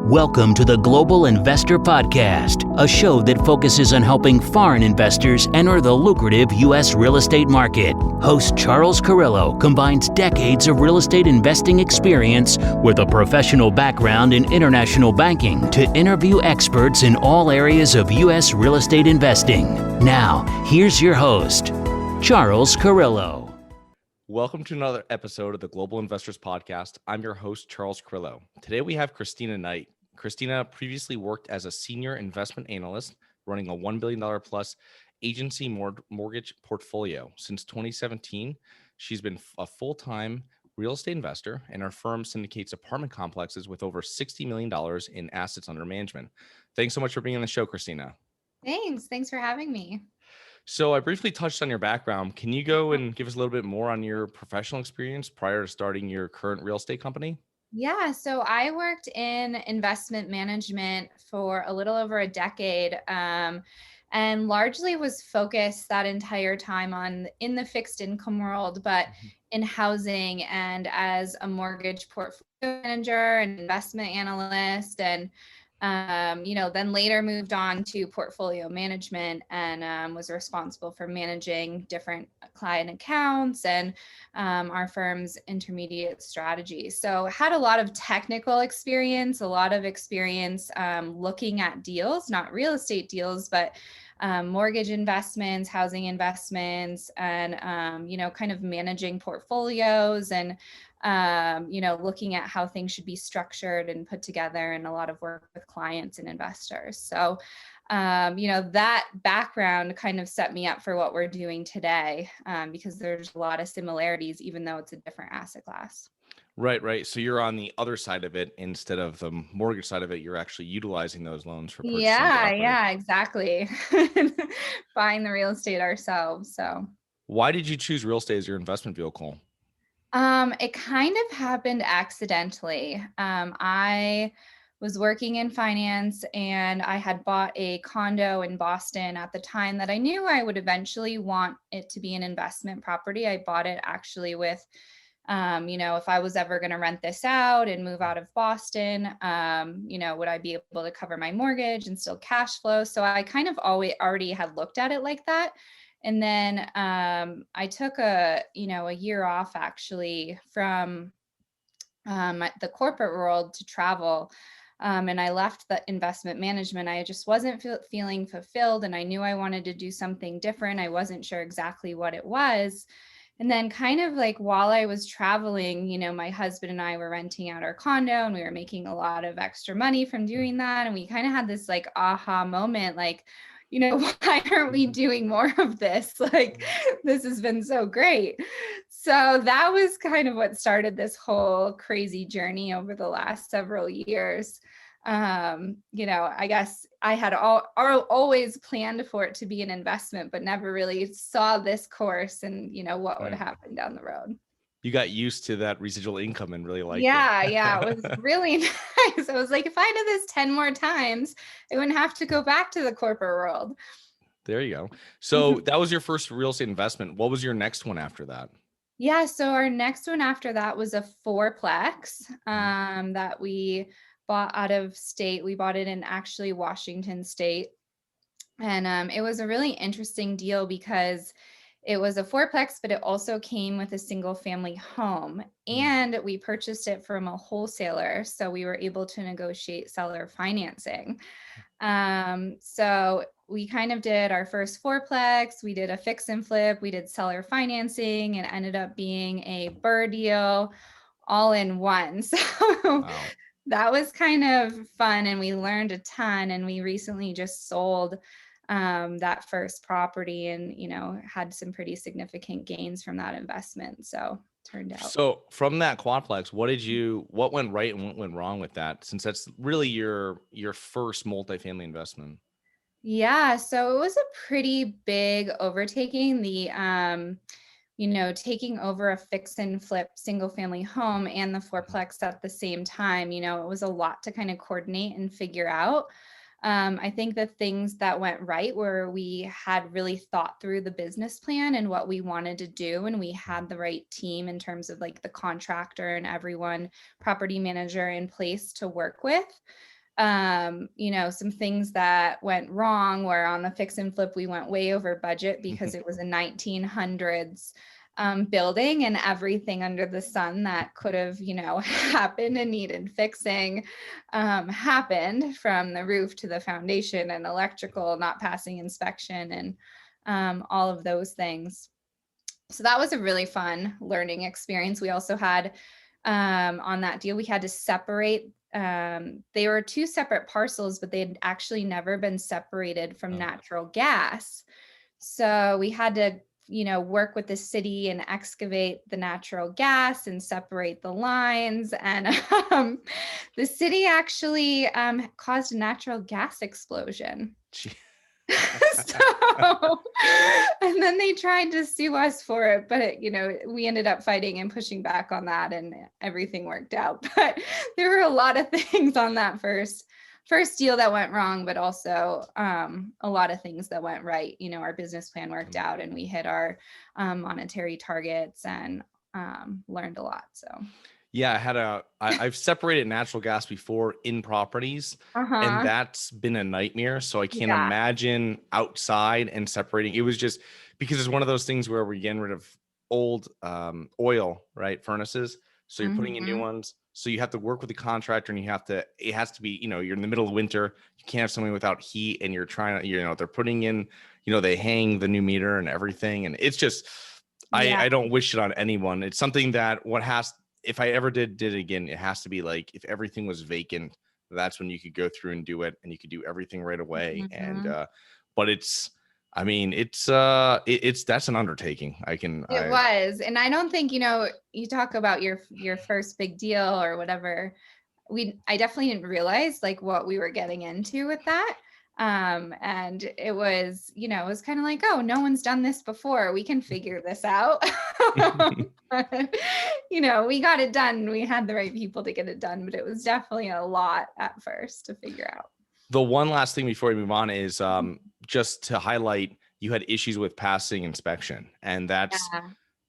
Welcome to the Global Investor Podcast, a show that focuses on helping foreign investors enter the lucrative U.S. real estate market. Host Charles Carillo combines decades of real estate investing experience with a professional background in international banking to interview experts in all areas of U.S. real estate investing. Now, here's your host, Charles Carillo. Welcome to another episode of the Global Investors Podcast. I'm your host, Charles Carillo. Today we have Kristina Knight. Kristina previously worked as a senior investment analyst running a $1 billion plus agency mortgage portfolio. Since 2017, she's been a full-time real estate investor, and her firm syndicates apartment complexes with over $60 million in assets under management. Thanks so much for being on the show, Kristina. Thanks for having me. So I briefly touched on your background. Can you go and give us a little bit more on your professional experience prior to starting your current real estate company? Yeah, so I worked in investment management for a little over a decade, and largely was focused that entire time in the fixed income world, but in housing and as a mortgage portfolio manager and investment analyst, and then later moved on to portfolio management and was responsible for managing different client accounts and our firm's intermediate strategy. So had a lot of technical experience, a lot of experience looking at deals, not real estate deals, but mortgage investments, housing investments, and, kind of managing portfolios and looking at how things should be structured and put together, and a lot of work with clients and investors. So, that background kind of set me up for what we're doing today, because there's a lot of similarities, even though it's a different asset class. Right. So you're on the other side of it instead of the mortgage side of it. You're actually utilizing those loans for purchasing property. Yeah, exactly. Buying the real estate ourselves. So why did you choose real estate as your investment vehicle? It kind of happened accidentally. I was working in finance and I had bought a condo in Boston at the time that I knew I would eventually want it to be an investment property. I bought it actually with, if I was ever going to rent this out and move out of Boston, would I be able to cover my mortgage and still cash flow? So I kind of already had looked at it like that. And then I took a year off actually from the corporate world to travel. And I left the investment management. I just wasn't feeling fulfilled, and I knew I wanted to do something different. I wasn't sure exactly what it was. And then kind of like while I was traveling, my husband and I were renting out our condo and we were making a lot of extra money from doing that. And we kind of had this like aha moment, like, why aren't we doing more of this? Like, this has been so great. So that was kind of what started this whole crazy journey over the last several years. I guess I had always planned for it to be an investment, but never really saw this course and, what would happen down the road. You got used to that residual income and really liked it. Yeah, it was really nice. I was like, if I did this 10 more times, I wouldn't have to go back to the corporate world. There you go. So that was your first real estate investment. What was your next one after that? Yeah, so our next one after that was a fourplex that we bought out of state. We bought it in actually Washington State. And it was a really interesting deal because it was a fourplex, but it also came with a single family home, and we purchased it from a wholesaler. So we were able to negotiate seller financing. So we kind of did our first fourplex. We did a fix and flip. We did seller financing, and ended up being a BRRRR deal all in one. So wow. That was kind of fun, and we learned a ton. And we recently just sold that first property and, had some pretty significant gains from that investment. So turned out. So from that quadplex, what went right and what went wrong with that? Since that's really your first multifamily investment. Yeah. So it was a pretty big overtaking. Taking over a fix and flip single family home and the fourplex at the same time, it was a lot to kind of coordinate and figure out. I think the things that went right were we had really thought through the business plan and what we wanted to do. And we had the right team in terms of like the contractor and everyone, property manager in place to work with. Some things that went wrong were on the fix and flip, we went way over budget because it was a 1900s building, and everything under the sun that could have, happened and needed fixing happened, from the roof to the foundation and electrical not passing inspection and all of those things. So that was a really fun learning experience. We also had on that deal, we had to separate. They were two separate parcels, but they had actually never been separated from natural gas. So we had to, work with the city and excavate the natural gas and separate the lines. And the city actually caused a natural gas explosion. So, and then they tried to sue us for it, but we ended up fighting and pushing back on that, and everything worked out. But there were a lot of things on that first deal that went wrong, but also a lot of things that went right. Our business plan worked out, and we hit our monetary targets and learned a lot. So. Yeah, I've separated natural gas before in properties, and that's been a nightmare. So I can't imagine outside and separating. It was just because it's one of those things where we're getting rid of old oil, right? Furnaces. So you're putting in new ones. So you have to work with the contractor, and it has to be, you're in the middle of winter. You can't have something without heat, and you're trying to, they're putting in, they hang the new meter and everything. And it's just, I don't wish it on anyone. It's something that if I ever did it again, it has to be like, if everything was vacant, that's when you could go through and do it, and you could do everything right away. And, but that's an undertaking. It was. And I don't think, you talk about your first big deal or whatever. I definitely didn't realize like what we were getting into with that. And it was, it was kind of like, oh, no one's done this before. We can figure this out. We got it done. We had the right people to get it done, but it was definitely a lot at first to figure out. The one last thing before we move on is just to highlight, you had issues with passing inspection, and that's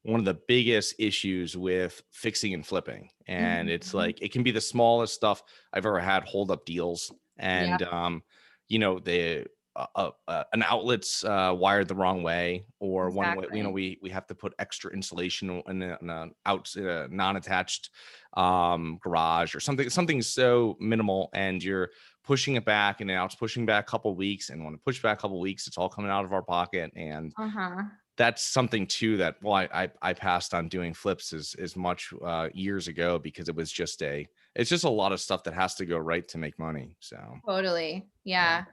one of the biggest issues with fixing and flipping. And it's like, it can be the smallest stuff I've ever had hold up deals. And, an outlet's wired the wrong way, or one way, we have to put extra insulation in a non-attached garage, or something so minimal, and you're pushing it back, and now it's pushing back a couple of weeks, and when it pushes back a couple of weeks, it's all coming out of our pocket. And that's something too that I passed on doing flips as much years ago, because it's just a lot of stuff that has to go right to make money. So totally. Yeah.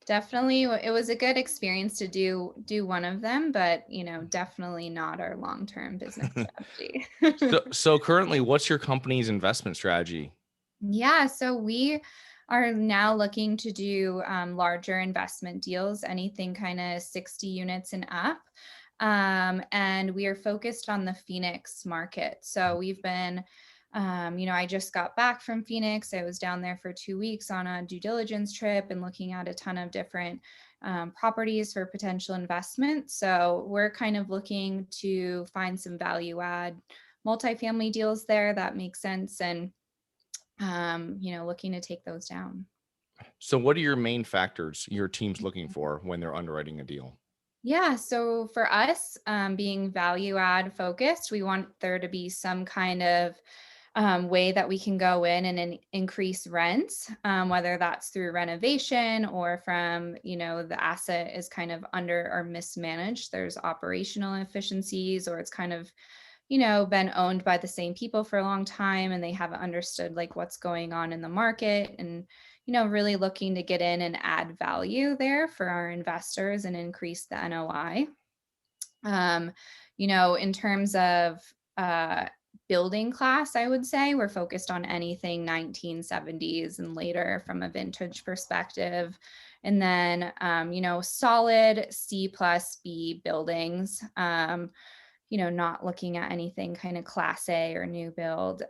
Definitely. It was a good experience to do one of them, but definitely not our long-term business strategy. So currently, what's your company's investment strategy? Yeah. So we are now looking to do larger investment deals, anything kind of 60 units and up. And we are focused on the Phoenix market. So we've been I just got back from Phoenix. I was down there for 2 weeks on a due diligence trip and looking at a ton of different properties for potential investment. So we're kind of looking to find some value add multifamily deals there that make sense, and looking to take those down. So what are your main factors your team's looking for when they're underwriting a deal? Yeah. So for us, being value add focused, we want there to be some kind of way that we can go in and increase rents, whether that's through renovation or from, the asset is kind of under or mismanaged. There's operational efficiencies, or it's kind of, been owned by the same people for a long time, and they haven't understood like what's going on in the market, and, really looking to get in and add value there for our investors and increase the NOI. In terms of, building class, I would say we're focused on anything 1970s and later from a vintage perspective. And then, solid C+B buildings, not looking at anything kind of class A or new build.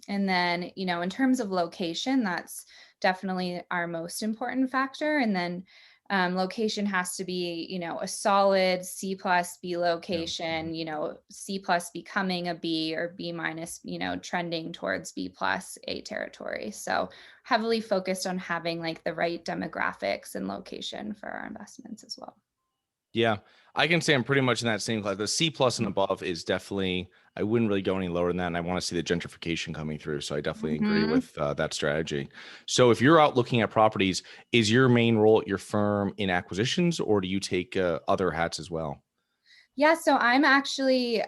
And then, in terms of location, that's definitely our most important factor. And then Location has to be, a solid C plus B location, C plus becoming a B or B minus, trending towards B plus A territory. So heavily focused on having like the right demographics and location for our investments as well. Yeah, I can say I'm pretty much in that same class. The C plus and above is definitely, I wouldn't really go any lower than that. And I want to see the gentrification coming through. So I definitely agree with that strategy. So if you're out looking at properties, is your main role at your firm in acquisitions, or do you take other hats as well? Yeah, so I'm actually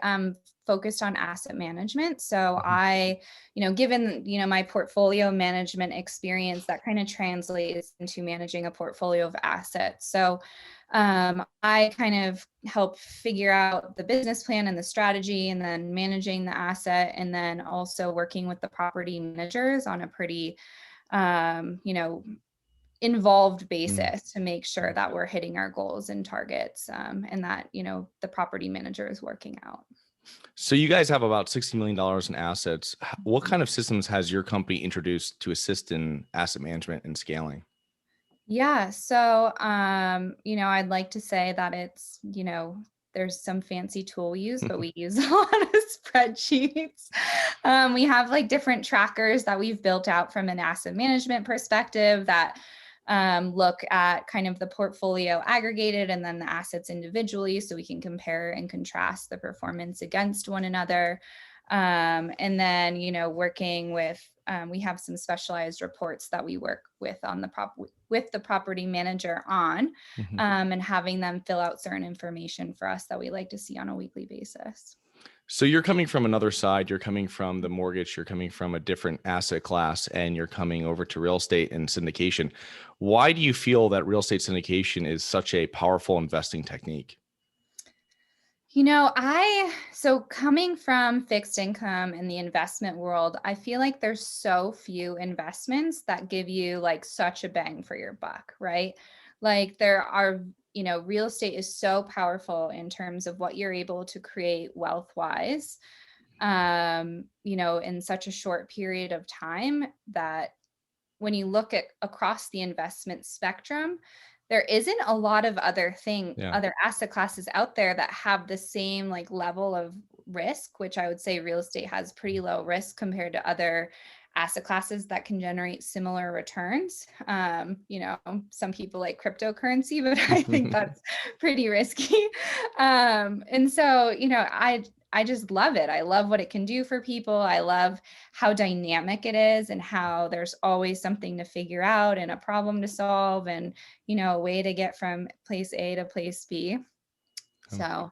focused on asset management. So Mhm. I, given, my portfolio management experience, that kind of translates into managing a portfolio of assets. So I kind of help figure out the business plan and the strategy, and then managing the asset, and then also working with the property managers on a pretty, involved Mm. basis to make sure that we're hitting our goals and targets, and that, the property manager is working out. So you guys have about $60 million in assets. What kind of systems has your company introduced to assist in asset management and scaling? Yeah. So, I'd like to say that it's, there's some fancy tool we use, but we use a lot of spreadsheets. We have like different trackers that we've built out from an asset management perspective that look at kind of the portfolio aggregated and then the assets individually, so we can compare and contrast the performance against one another. And then, working with, we have some specialized reports that we work with on with the property manager on, Mhm. and having them fill out certain information for us that we like to see on a weekly basis. So you're coming from another side, you're coming from the mortgage, you're coming from a different asset class, and you're coming over to real estate and syndication. Why do you feel that real estate syndication is such a powerful investing technique? So coming from fixed income in the investment world, I feel like there's so few investments that give you like such a bang for your buck, right? Like there are, real estate is so powerful in terms of what you're able to create wealth wise, in such a short period of time, that when you look at across the investment spectrum, there isn't a lot of Yeah. other asset classes out there that have the same like level of risk, which I would say real estate has pretty low risk compared to other asset classes that can generate similar returns. Some people like cryptocurrency, but I think that's pretty risky. And so, I just love it. I love what it can do for people. I love how dynamic it is and how there's always something to figure out and a problem to solve, and, a way to get from place A to place B. So,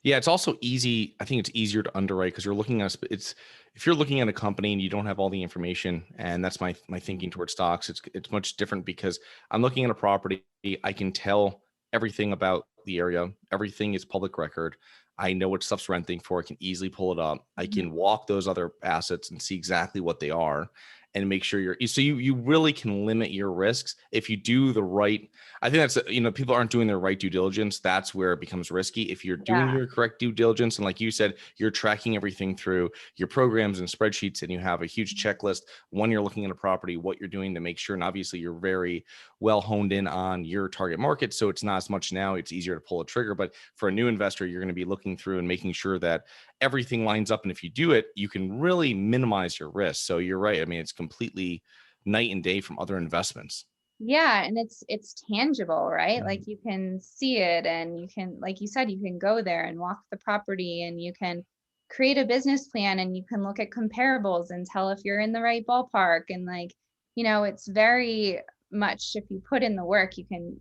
Yeah, it's also easy. I think it's easier to underwrite because you're looking at it's if you're looking at a company and you don't have all the information, and that's my thinking towards stocks. It's much different because I'm looking at a property. I can tell everything about the area. Everything is public record. I know what stuff's renting for. I can easily pull it up. I mhm. can walk those other assets and see exactly what they are and make sure you really can limit your risks if you do the right. I think that's, people aren't doing their right due diligence. That's where it becomes risky. If you're doing Yeah. your correct due diligence, and like you said, you're tracking everything through your programs and spreadsheets, and you have a huge checklist when you're looking at a property, what you're doing to make sure. And obviously you're very well honed in on your target market. So it's not as much now, it's easier to pull a trigger. But for a new investor, you're going to be looking through and making sure that everything lines up. And if you do it, you can really minimize your risk. So you're right. I mean, it's completely night and day from other investments. Yeah, and it's tangible, right? Mhm. Like you can see it, and you can, like you said, you can go there and walk the property, and you can create a business plan, and you can look at comparables and tell if you're in the right ballpark. And like, it's very much, if you put in the work, you can,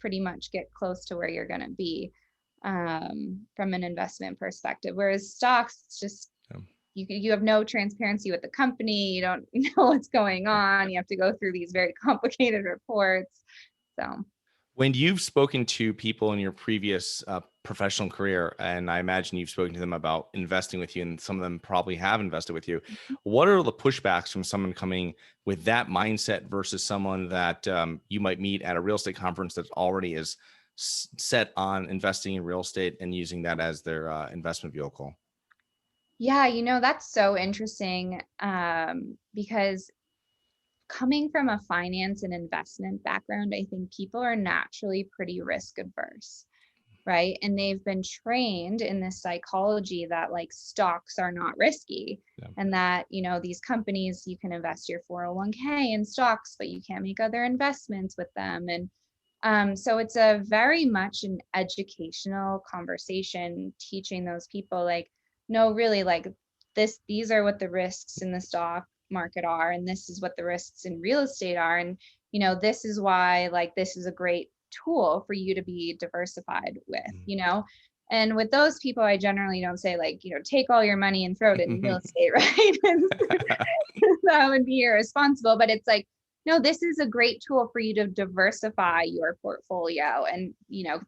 pretty much get close to where you're going to be, from an investment perspective. Whereas stocks, it's just, Yeah. you have no transparency with the company. You don't know what's going on. You have to go through these very complicated reports. So, When you've spoken to people in your previous professional career, and I imagine you've spoken to them about investing with you, and some of them probably have invested with you, what are the pushbacks from someone coming with that mindset versus someone that you might meet at a real estate conference that already is set on investing in real estate and using that as their investment vehicle? yeah, that's so interesting, because coming from a finance and investment background, I think people are naturally pretty risk adverse, right? And they've been trained in this psychology that like stocks are not risky, Yeah. and that, these companies, you can invest your 401k in stocks, but you can't make other investments with them. And so it's a very much an educational conversation, teaching those people like, no, really, like these are what the risks in the stock market are, and this is what the risks in real estate are. And, this is why like this is a great tool for you to be diversified with, And with those people, I generally don't say like, take all your money and throw it in real estate, right? That would be irresponsible. But it's like, no, this is a great tool for you to diversify your portfolio, and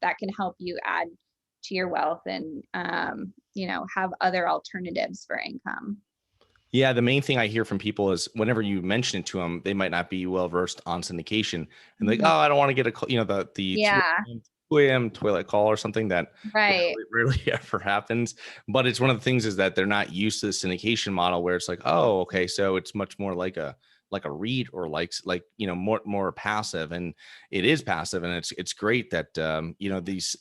that can help you add to your wealth, and have other alternatives for income. Yeah, the main thing I hear from people is whenever you mention it to them, they might not be well versed on syndication, and like, Mhm. oh, I don't want to get the Yeah, 2 a.m. toilet call or something that right. rarely ever happens. But it's one of the things is that they're not used to the syndication model where it's like, oh, okay, so it's much more like a REIT, or like more passive, and it is passive, and it's great that the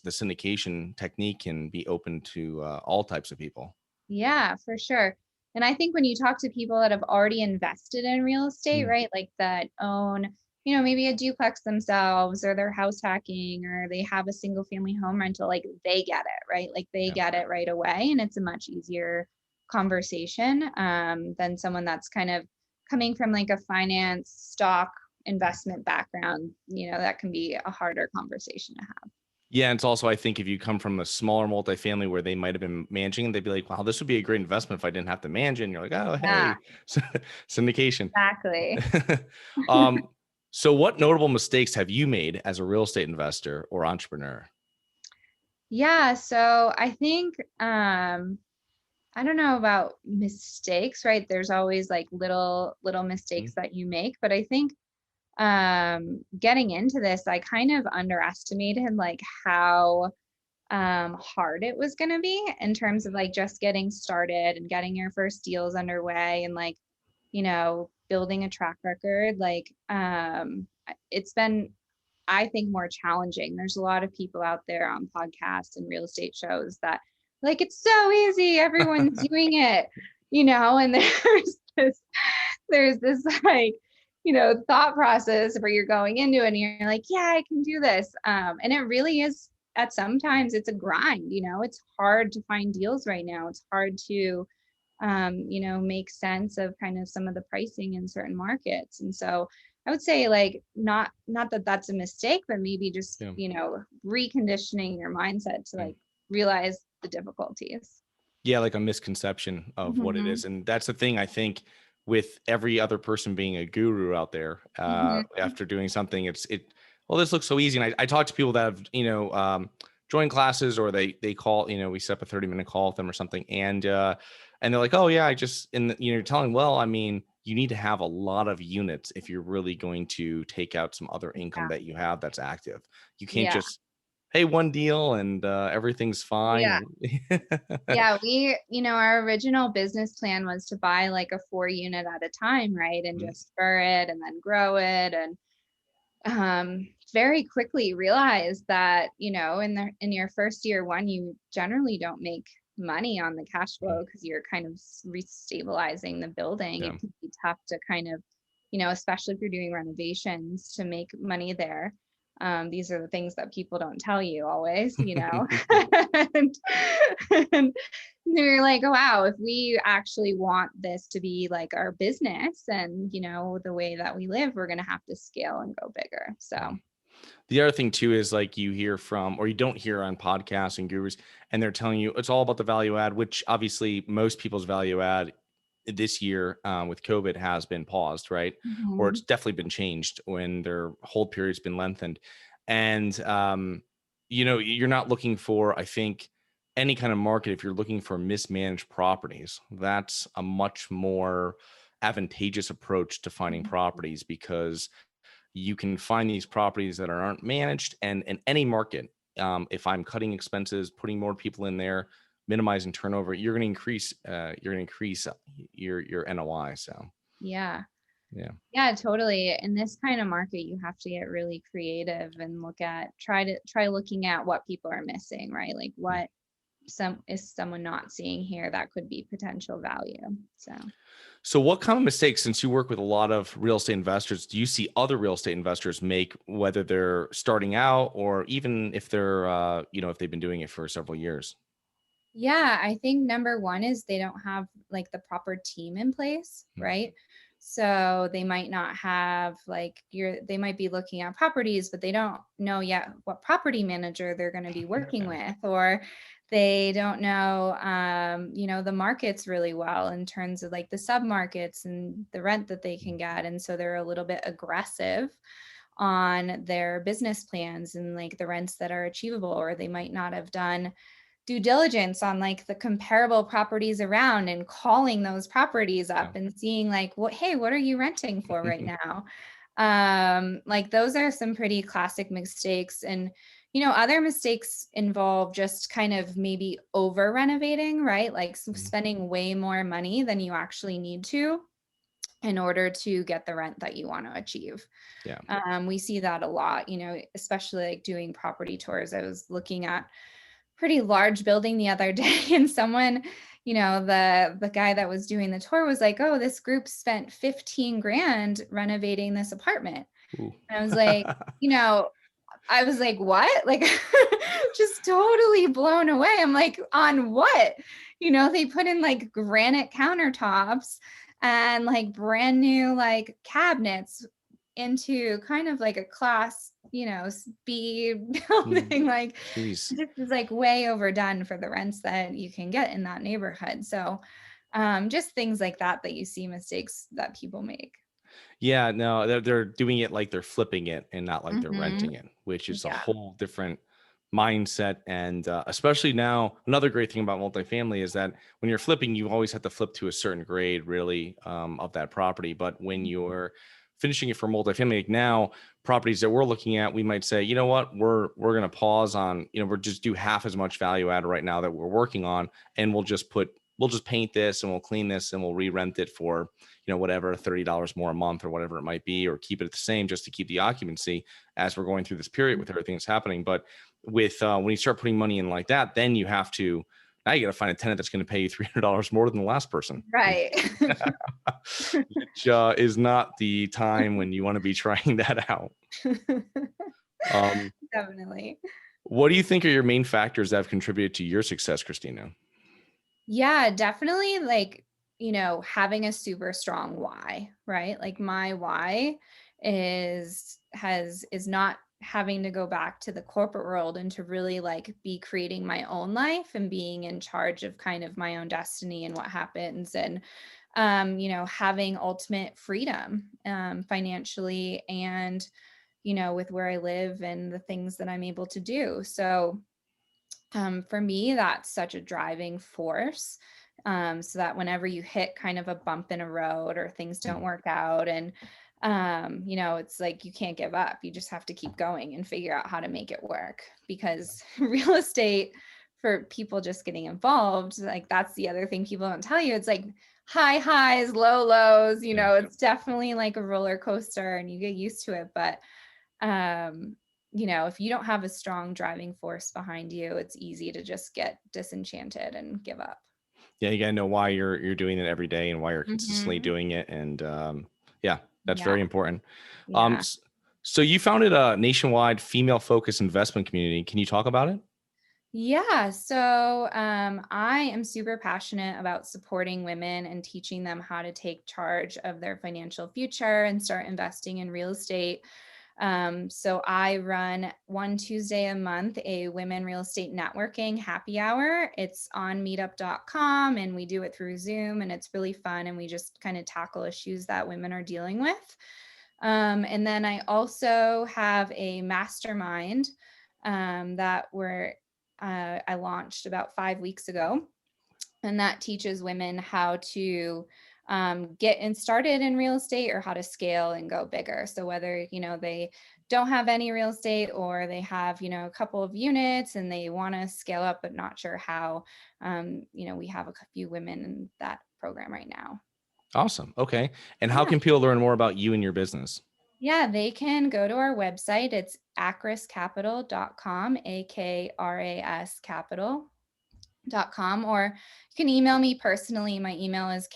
syndication technique can be open to all types of people. Yeah, for sure. And I think when you talk to people that have already invested in real estate, Mm, right, like that own, maybe a duplex themselves, or they're house hacking, or they have a single family home rental, like they get it, right? Like they yeah. get it right away. And it's a much easier conversation than someone that's kind of coming from like a finance stock investment background. That can be a harder conversation to have. Yeah, and it's also, I think if you come from a smaller multifamily where they might have been managing, they'd be like, wow, this would be a great investment if I didn't have to manage it. And you're like, oh, Yeah, hey, syndication. exactly. um, so what notable mistakes have you made as a real estate investor or entrepreneur? Yeah, so I think I don't know about mistakes, right? There's always like little mistakes Mm, that you make, but I think getting into this, I kind of underestimated like how hard it was going to be in terms of like just getting started and getting your first deals underway, and like, building a track record. Like it's been, I think, more challenging. There's a lot of people out there on podcasts and real estate shows that like it's so easy, everyone's doing it, and there's this like, thought process where you're going into it and you're like, yeah, I can do this. And it really is, at sometimes it's a grind, it's hard to find deals right now. It's hard to make sense of kind of some of the pricing in certain markets. And so I would say like not that that's a mistake, but maybe just, yeah. reconditioning your mindset to Yeah. like realize the difficulties. Yeah, like a misconception of what it Mhm. is. And that's the thing, I think, with every other person being a guru out there, Mhm. after doing something, well, this looks so easy. And I talk to people that have, joined classes, or they call, we set up a 30-minute call with them or something. And they're like, oh yeah, you're telling, well, I mean, you need to have a lot of units if you're really going to take out some other income Yeah. that you have that's active. You can't Yeah. just, hey, one deal and everything's fine. Yeah. And Yeah, our original business plan was to buy like a 4 unit at a time, right? And just spur it and then grow it. And very quickly realized that, in your first year one, you generally don't make money on the cash flow because you're kind of restabilizing the building. Yeah. It can be tough to kind of, especially if you're doing renovations, to make money there. These are the things that people don't tell you always, and, and they're like, oh, wow, if we actually want this to be like our business and, the way that we live, we're going to have to scale and go bigger. Yeah. So, The other thing too is like you hear from, or you don't hear on podcasts and gurus, and they're telling you it's all about the value add, which obviously most people's value add this year, with COVID has been paused, right? Or it's mhm, definitely been changed when their hold period's been lengthened. And, you're not looking for, I think, any kind of market. If you're looking for mismanaged properties, that's a much more advantageous approach to finding mhm. properties, because you can find these properties that aren't managed. And in any market, if I'm cutting expenses, putting more people in there, minimizing turnover, you're going to increase your NOI. So Yeah. Yeah. Yeah, totally. In this kind of market, you have to get really creative and try looking at what people are missing, right? Like what is someone not seeing here that could be potential value. So So what kind of mistakes, since you work with a lot of real estate investors, do you see other real estate investors make, whether they're starting out or even if they're, if they've been doing it for several years? yeah, I think number one is they don't have like the proper team in place, Mm. right? So they might not have they might be looking at properties, but they don't know yet what property manager they're going to be working Okay. with, or they don't know, the markets really well in terms of like the submarkets and the rent that they can get. And so they're a little bit aggressive on their business plans and like the rents that are achievable, or they might not have done due diligence on like the comparable properties around and calling those properties Yeah. up and seeing like, what, hey, what are you renting for right now? Like those are some pretty classic mistakes. And other mistakes involve just kind of maybe over renovating, right? Like Mhm. spending way more money than you actually need to in order to get the rent that you want to achieve. Yeah. We see that a lot, especially like doing property tours. I was looking at pretty large building the other day, and someone, the guy that was doing the tour was like, oh, this group spent 15 grand renovating this apartment. Ooh. And I was like, what? Like just totally blown away. I'm like, on what? They put in like granite countertops and like brand new like cabinets into kind of like a class, B Mm. building. Like Jeez. this is like way overdone for the rents that you can get in that neighborhood. So just things like that you see mistakes that people make. Yeah, no, they're doing it like they're flipping it and not like they're Hmm. renting it, which is a Yeah. whole different mindset. And especially now, another great thing about multifamily is that when you're flipping, you always have to flip to a certain grade, really, of that property. But when you're finishing it for multifamily, like now, properties that we're looking at, we might say, you know what, we're gonna pause on, we're just do half as much value add right now that we're working on, and we'll just paint this and we'll clean this and we'll re-rent it for whatever, $30 more a month or whatever it might be, or keep it the same just to keep the occupancy as we're going through this period with everything that's happening. But with when you start putting money in like that, then you have to, now you got to find a tenant that's going to pay you $300 more than the last person, Right. which is not the time when you want to be trying that out. Um, Definitely. what do you think are your main factors that have contributed to your success, Christina? Yeah, definitely like, having a super strong why, right? Like my why is not having to go back to the corporate world and to really like be creating my own life and being in charge of kind of my own destiny and what happens, and having ultimate freedom financially, and with where I live and the things that I'm able to do. So for me, that's such a driving force. So that whenever you hit kind of a bump in a road or things don't work out, and it's like you can't give up. You just have to keep going and figure out how to make it work. Because real estate, for people just getting involved, like that's the other thing people don't tell you. It's like high highs, low lows. Yeah. It's definitely like a roller coaster, and you get used to it. But um if you don't have a strong driving force behind you, it's easy to just get disenchanted and give up. Yeah, you gotta know why you're doing it every day and why you're consistently Hmm. doing it. And yeah, that's Yeah. very important. Yeah. So you founded a nationwide female focused investment community. Can you talk about it? Yeah. So I am super passionate about supporting women and teaching them how to take charge of their financial future and start investing in real estate. So I run one Tuesday a month a women real estate networking happy hour. It's on meetup.com, and we do it through Zoom, and it's really fun. And we just kind of tackle issues that women are dealing with. And then I also have a mastermind that I launched about 5 weeks ago, and that teaches women how to get started in real estate, or how to scale and go bigger. So whether they don't have any real estate, or they have a couple of units and they want to scale up but not sure how, we have a few women in that program right now. Awesome. Okay. And how Yeah. can people learn more about you and your business? Yeah, they can go to our website. It's akrascapital.com, AKRAS capital.com, or you can email me personally. My email is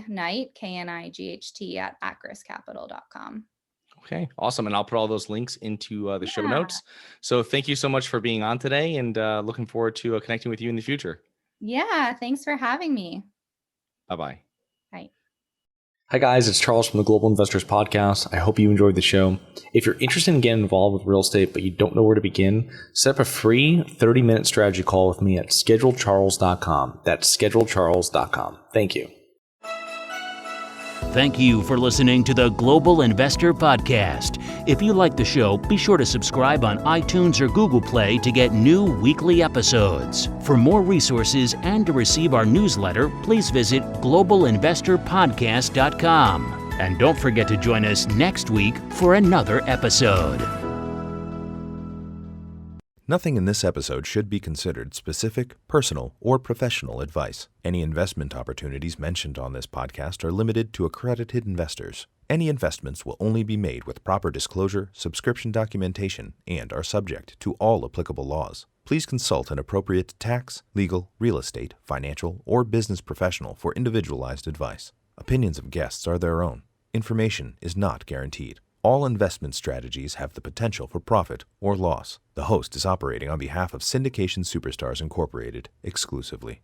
knight, KNIGHT @akrascapital.com. Okay. Awesome. And I'll put all those links into the show Yeah. notes. So thank you so much for being on today, and looking forward to connecting with you in the future. Yeah. Thanks for having me. Bye-bye. Bye. Hi guys, it's Charles from the Global Investors Podcast. I hope you enjoyed the show. If you're interested in getting involved with real estate but you don't know where to begin, set up a free 30-minute strategy call with me at schedulecharles.com. That's schedulecharles.com. Thank you. Thank you for listening to the Global Investor Podcast. If you like the show, be sure to subscribe on iTunes or Google Play to get new weekly episodes. For more resources and to receive our newsletter, please visit globalinvestorpodcast.com. And don't forget to join us next week for another episode. Nothing in this episode should be considered specific, personal, or professional advice. Any investment opportunities mentioned on this podcast are limited to accredited investors. Any investments will only be made with proper disclosure, subscription documentation, and are subject to all applicable laws. Please consult an appropriate tax, legal, real estate, financial, or business professional for individualized advice. Opinions of guests are their own. Information is not guaranteed. All investment strategies have the potential for profit or loss. The host is operating on behalf of Syndication Superstars Incorporated exclusively.